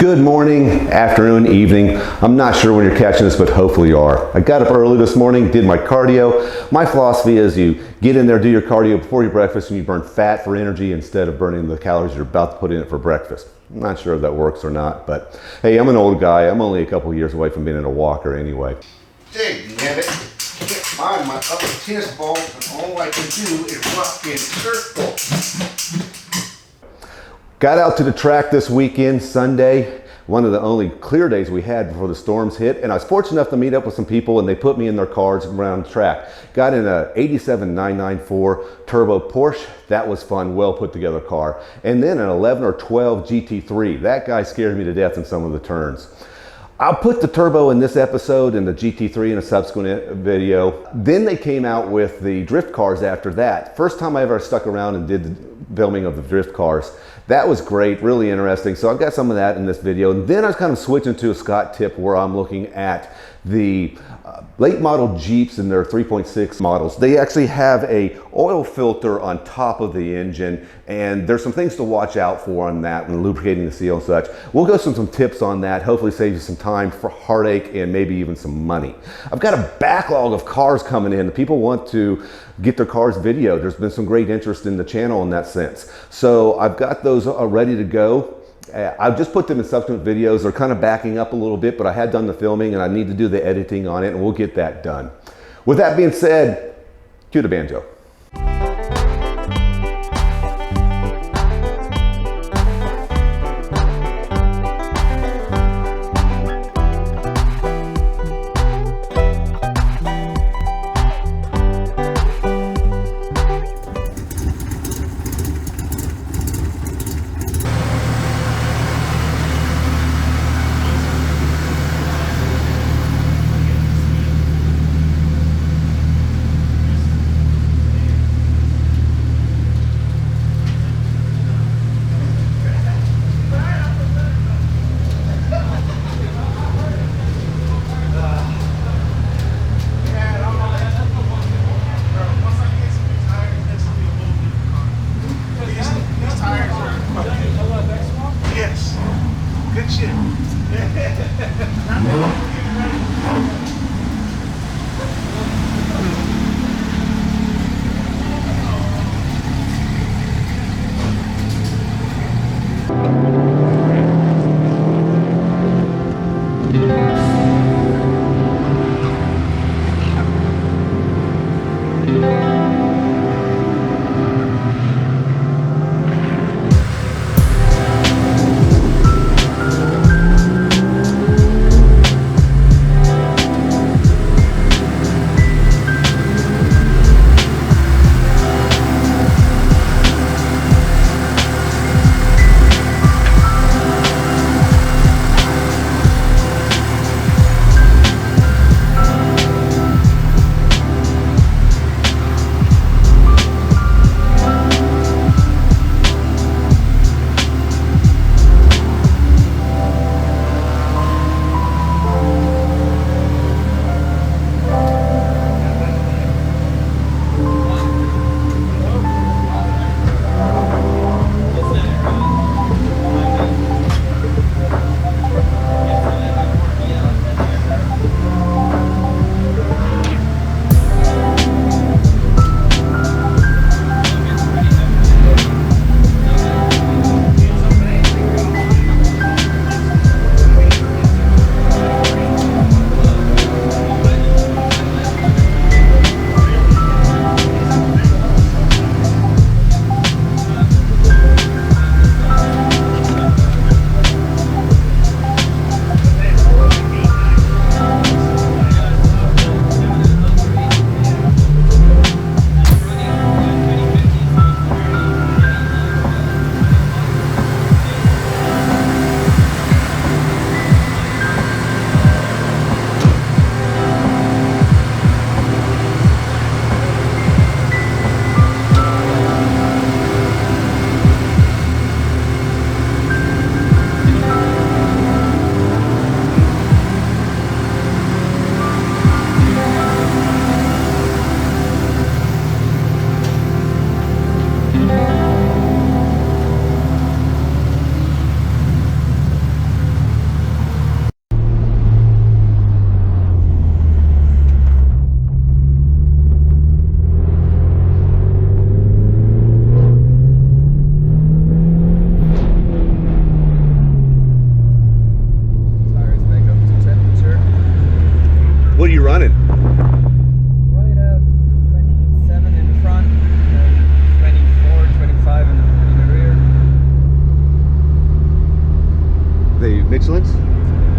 Good morning, afternoon, evening. I'm not sure when you're catching this, but hopefully you are. I got up early this morning, did my cardio. My philosophy is you get in there, do your cardio before your breakfast, and you burn fat for energy instead of burning the calories you're about to put in it for breakfast. I'm not sure if that works or not, but hey, I'm an old guy. I'm only a couple years away from being in a walker anyway. Dang it. I can't find my other tennis balls, and all I can do is rock in circles. Got out to the track this weekend, Sunday, one of the only clear days we had before the storms hit, and I was fortunate enough to meet up with some people and they put me in their cars around the track. Got in a 87 994 turbo Porsche. That was fun, well put together car. And then an 11 or 12 GT3. That guy scared me to death in some of the turns. I'll put the turbo in this episode and the GT3 in a subsequent video. Then they came out with the drift cars after that. First time I ever stuck around and did the filming of the drift cars. That was great, really interesting. So I've got some of that in this video. And then I was kind of switching to a Scott tip where I'm looking at the late model Jeeps and their 3.6 models. They actually have a oil filter on top of the engine, and there's some things to watch out for on that when lubricating the seal and such. We'll go some tips on that, hopefully save you some time for heartache and maybe even some money. I've got a backlog of cars coming in. People want to get their cars videoed. There's been some great interest in the channel in that sense. So I've got those ready to go. I've just put them in subsequent videos. They're kind of backing up a little bit, but I had done the filming and I need to do the editing on it, and we'll get that done. With that being said, cue the banjo.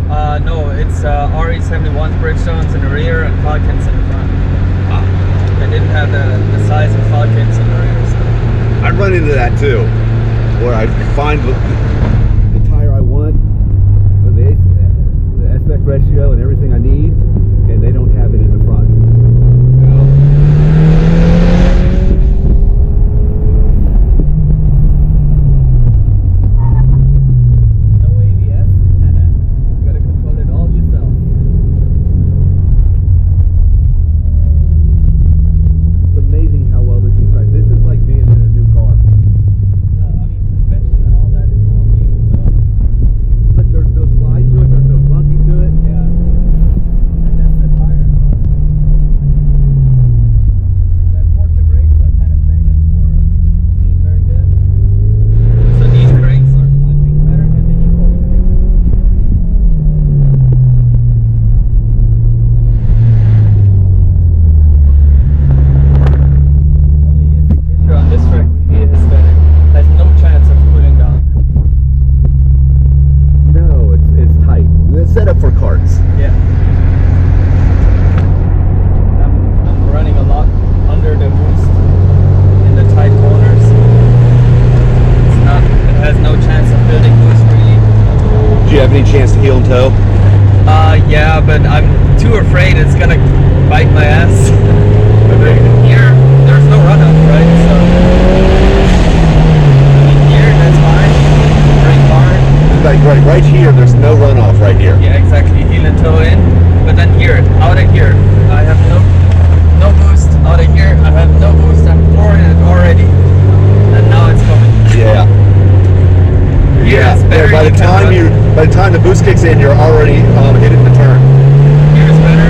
No, it's RE71's Bridgestones in the rear and Falcons in the front. They didn't have the size of Falcons in the rear. So. I run into that too, where I find the tire I want, with the aspect ratio and everything I need, and they don't have it in the front. Chance to heel and toe? Yeah, but I'm too afraid it's gonna bite my ass. But here, there's no runoff, right? So, I mean, here, that's fine. Brake hard. Like right here, there's no runoff right here. Yeah, exactly. Heel and toe in. But then here, out of here, I have no boost. Out of here, I have no boost. I'm flooring it already. And now it's coming. Yeah. Yeah, by the time the boost kicks in, you're already hitting the turn. Here's better.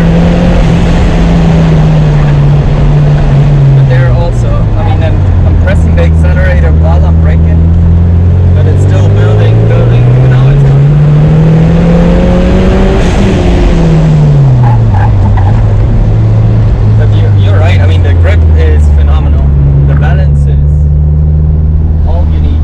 But there also, I mean, I'm pressing the accelerator while I'm braking, but it's still building, and now it's coming. But you're right, I mean, the grip is phenomenal. The balance is all you need.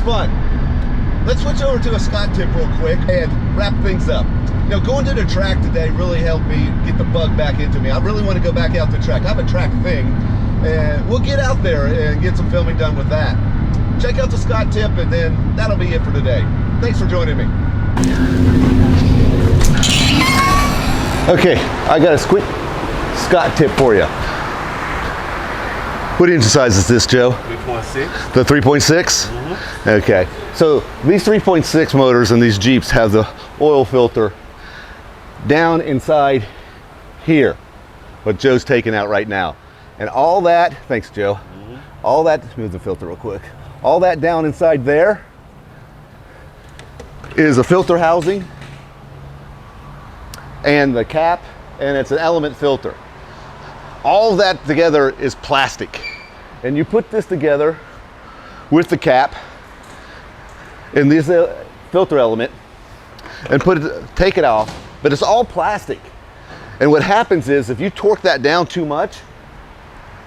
Fun. Let's switch over to a Scott tip real quick and wrap things up. You know, going to the track today really helped me get the bug back into me. I really want to go back out to the track. I have a track thing, and we'll get out there and get some filming done with that. Check out the Scott tip, and then that'll be it for today. Thanks for joining me. Okay, I got a quick Scott tip for you. What engine size is this, Joe? 3.6. The 3.6? Mm-hmm. Okay. So these 3.6 motors in these Jeeps have the oil filter down inside here, what Joe's taking out right now. And all that, thanks Joe, all that, move the filter real quick. All that down inside there is a filter housing and the cap and it's an element filter. All that together is plastic. And you put this together with the cap and this filter element and take it off, but it's all plastic. And what happens is if you torque that down too much,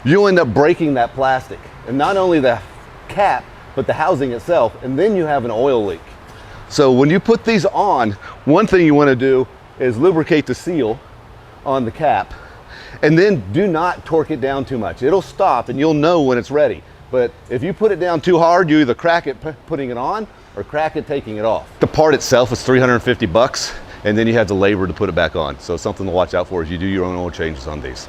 you'll end up breaking that plastic. And not only the cap, but the housing itself, and then you have an oil leak. So when you put these on, one thing you want to do is lubricate the seal on the cap, and then do not torque it down too much. It'll stop and you'll know when it's ready. But if you put it down too hard, you either crack it putting it on or crack it taking it off. The part itself is 350 bucks, and then you have the labor to put it back on. So something to watch out for as you do your own oil changes on these.